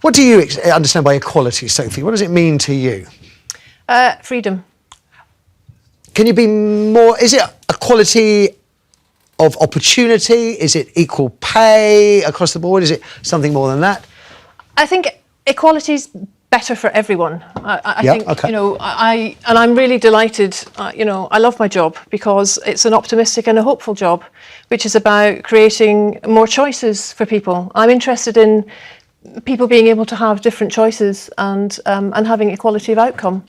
What do you understand by equality, Sophie? What does it mean to you? Freedom. Can you be more... Is it equality of opportunity? Is it equal pay across the board? Is it something more than that? I think equality's better for everyone. I think, okay. and I'm really delighted, I love my job because it's an optimistic and a hopeful job, which is about creating more choices for people. I'm interested in people being able to have different choices and having equality of outcome.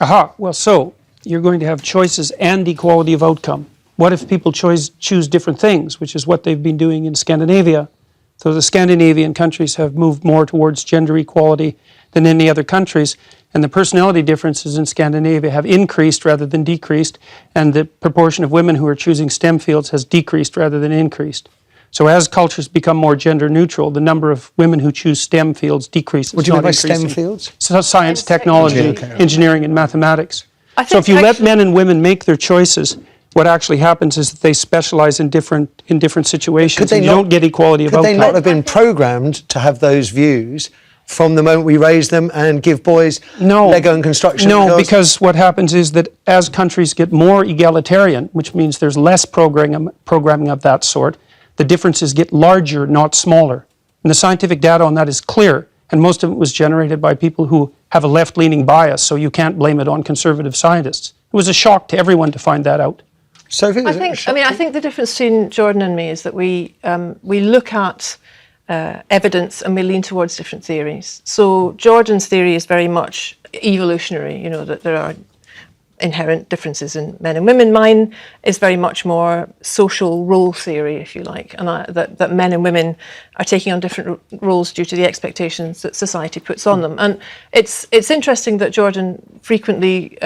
Aha, well, so you're going to have choices and equality of outcome. What if people choose different things, which is what they've been doing in Scandinavia? So the Scandinavian countries have moved more towards gender equality than any other countries, and the personality differences in Scandinavia have increased rather than decreased, and the proportion of women who are choosing STEM fields has decreased rather than increased. So as cultures become more gender neutral, the number of women who choose STEM fields decreases. What do you mean by STEM fields? So science, technology, engineering, and mathematics. So if you let men and women make their choices, what actually happens is that they specialize in different situations, and you don't get equality of outcome. Could they not have been programmed to have those views from the moment we raise them and give boys Lego and construction? No, because what happens is that as countries get more egalitarian, which means there's less programming of that sort, the differences get larger, not smaller. And the scientific data on that is clear, and most of it was generated by people who have a left-leaning bias, so you can't blame it on conservative scientists. It was a shock to everyone to find that out. Sophie, I think the difference between Jordan and me is that we look at evidence and we lean towards different theories. So Jordan's theory is very much evolutionary, that there are inherent differences in men and women. Mine is very much more social role theory, if you like, and that men and women are taking on different roles due to the expectations that society puts on them. And it's interesting that Jordan frequently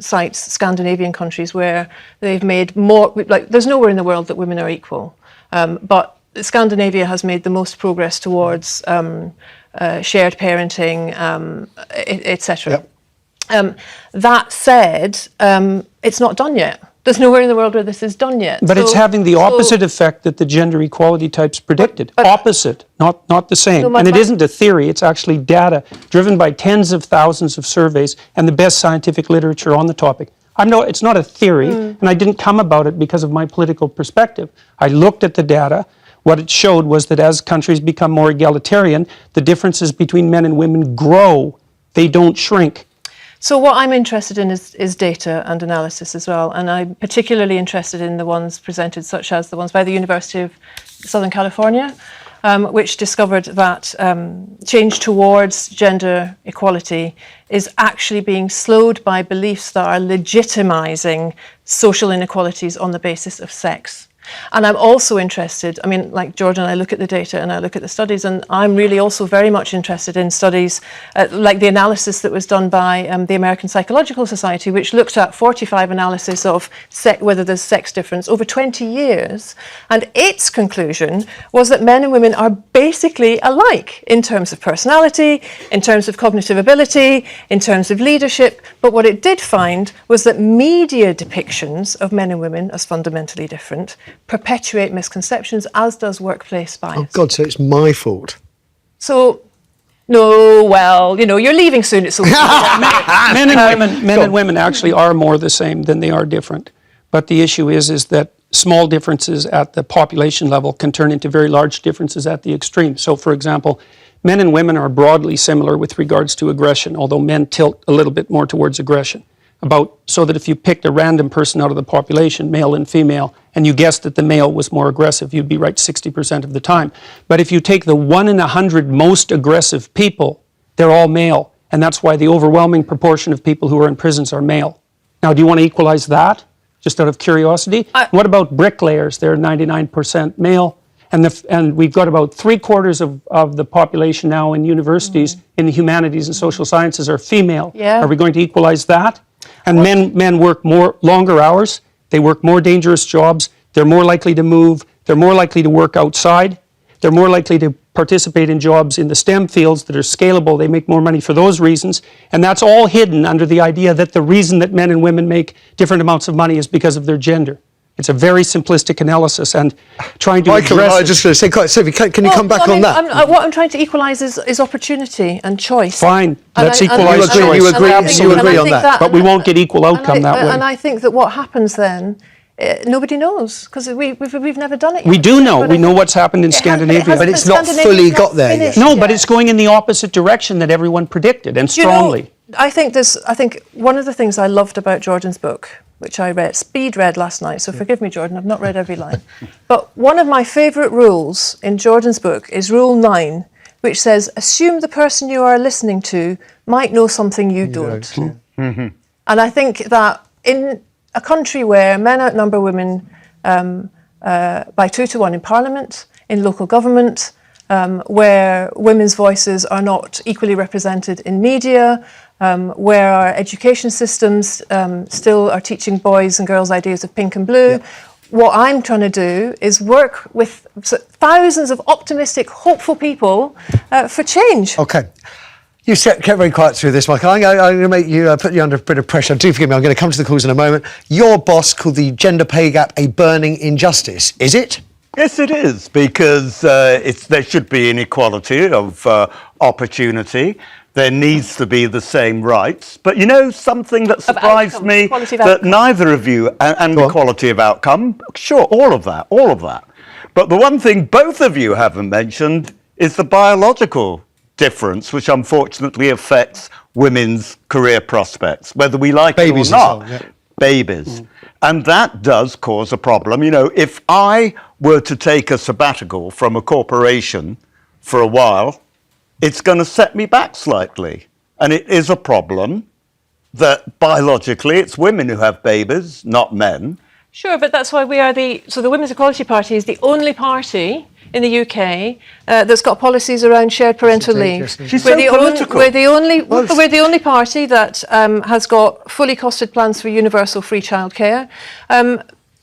cites Scandinavian countries where they've made more, like there's nowhere in the world that women are equal, but Scandinavia has made the most progress towards shared parenting, etc. Yep. That said, it's not done yet. There's nowhere in the world where this is done yet. But it's having the opposite effect that the gender equality types predicted. Opposite, not the same. And it isn't a theory, it's actually data driven by tens of thousands of surveys and the best scientific literature on the topic. It's not a theory, and I didn't come about it because of my political perspective. I looked at the data. What it showed was that as countries become more egalitarian, the differences between men and women grow. They don't shrink. So what I'm interested in is data and analysis as well, and I'm particularly interested in the ones presented, such as the ones by the University of Southern California, which discovered that change towards gender equality is actually being slowed by beliefs that are legitimizing social inequalities on the basis of sex. And I'm also interested, like Jordan, I look at the data and I look at the studies, and I'm really also very much interested in studies like the analysis that was done by the American Psychological Society, which looked at 45 analysis of whether there's sex difference over 20 years. And its conclusion was that men and women are basically alike in terms of personality, in terms of cognitive ability, in terms of leadership. But what it did find was that media depictions of men and women as fundamentally different perpetuate misconceptions, as does workplace bias. Oh God, so it's my fault. So, no, well, you're leaving soon. It's men and women actually are more the same than they are different. But the issue is that small differences at the population level can turn into very large differences at the extreme. So, for example, men and women are broadly similar with regards to aggression, although men tilt a little bit more towards aggression. So that if you picked a random person out of the population, male and female, and you guessed that the male was more aggressive, you'd be right 60% of the time. But if you take the 1 in 100 most aggressive people, they're all male. And that's why the overwhelming proportion of people who are in prisons are male. Now, do you want to equalize that, just out of curiosity? What about bricklayers? They're 99% male. And we've got about 3/4 of the population now in universities in the humanities and social sciences are female. Yeah. Are we going to equalize that? And men work longer hours, they work more dangerous jobs, they're more likely to move, they're more likely to work outside, they're more likely to participate in jobs in the STEM fields that are scalable, they make more money for those reasons, and that's all hidden under the idea that the reason that men and women make different amounts of money is because of their gender. It's a very simplistic analysis, and trying to Michael, address I it. was just going to say, Sophie, can you come back on that? What I'm trying to equalise is opportunity and choice. Fine, let's And equalise You agree- choice. you agree- and I think- you and I agree on think that. But we won't get equal outcome that way. And I think that what happens then, nobody knows, because we've never done it yet. We do know. But We I know think what's happened in it has- Scandinavia. But it's not Scandinavia's fully not got there yet. finished No, but it's going in the opposite direction that everyone predicted, and You know, strongly. I think one of the things I loved about Jordan's book, which I speed read last night, so forgive me, Jordan, I've not read every line. But one of my favourite rules in Jordan's book is Rule 9, which says, assume the person you are listening to might know something you don't. And I think that in a country where men outnumber women by 2 to 1 in Parliament, in local government, where women's voices are not equally represented in media, where our education systems still are teaching boys and girls ideas of pink and blue. Yeah. What I'm trying to do is work with thousands of optimistic, hopeful people for change. Okay. You kept very quiet through this, Michael. I'm going to make you put you under a bit of pressure. Do forgive me, I'm going to come to the calls in a moment. Your boss called the gender pay gap a burning injustice. Is it? Yes, it is, because there should be inequality of opportunity. There needs to be the same rights. But you know, something that surprised me, that neither of you, and the quality of outcome, sure, all of that. But the one thing both of you haven't mentioned is the biological difference, which unfortunately affects women's career prospects, whether we like it or not. Babies. And that does cause a problem. You know, if I were to take a sabbatical from a corporation for a while, it's going to set me back slightly. And it is a problem that biologically it's women who have babies, not men. Sure, but that's why the Women's Equality Party is the only party in the UK that's got policies around shared parental leave. She's so political. We're the only party that has got fully costed plans for universal free childcare.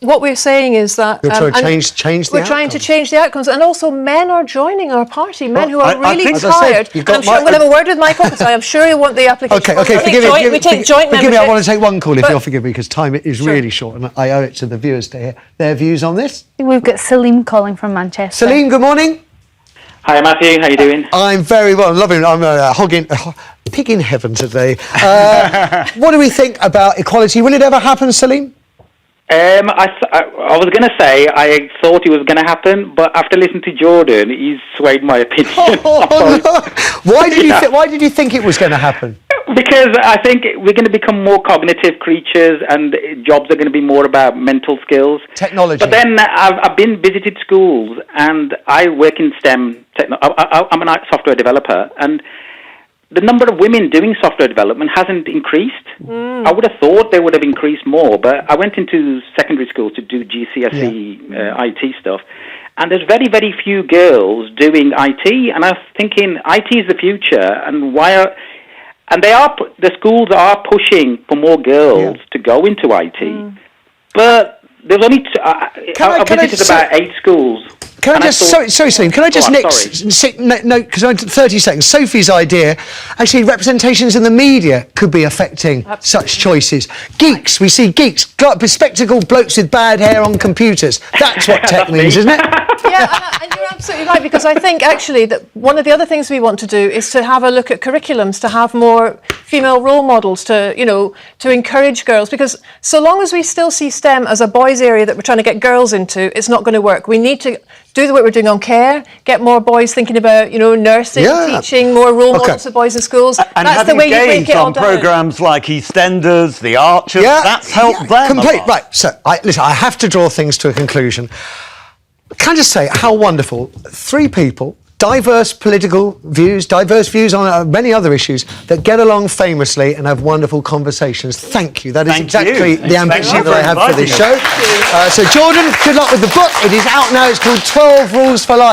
What we're saying is that You're trying to change the we're trying to change the outcomes, and also men are joining our party. Men who are I really think, tired. You've And I'm got sure I'm going to have a word with Michael because I am sure he'll want the application. Okay, forgive me. We take joint Forgive me, I membership. want to take one call if you'll forgive me, because time is really short, and I owe it to the viewers to hear their views on this. We've got Salim calling from Manchester. Salim, good morning. Hi Matthew, how you doing? I'm very well. I'm loving it. I'm pig in heaven today. What do we think about equality? Will it ever happen, Salim? I was going to say I thought it was going to happen, but after listening to Jordan, he's swayed my opinion. Why did you think it was going to happen? Because I think we're going to become more cognitive creatures, and jobs are going to be more about mental skills. Technology. But then I've been visited schools, and I work in STEM. I'm a software developer, and the number of women doing software development hasn't increased. I would have thought they would have increased more, but I went into secondary school to do GCSE IT stuff, and there's very, very few girls doing IT, and I was thinking IT is the future, and the schools are pushing for more girls to go into IT, but there's only I visited about 8 schools. Can I just, sorry, Salim, can I just note, because I'm 30 seconds, Sophie's idea, actually representations in the media could be affecting such choices. Geeks, we see geeks, bespectacled blokes with bad hair on computers. That's what tech means, isn't it? Yeah, and you're absolutely right, because I think actually that one of the other things we want to do is to have a look at curriculums, to have more female role models, to encourage girls, because so long as we still see STEM as a boys' area that we're trying to get girls into, it's not going to work. We need to do the work we're doing on care, get more boys thinking about, nursing, teaching, more role models for boys in schools. And that's the way you break it all on down. programmes like EastEnders, The Archers, that's helped them a lot. Right, so listen, I have to draw things to a conclusion. Can I just say how wonderful 3 people, diverse political views, diverse views on many other issues, that get along famously and have wonderful conversations. Thank you. That is exactly the ambition that I have for this show. So Jordan, good luck with the book. It is out now. It's called 12 Rules for Life.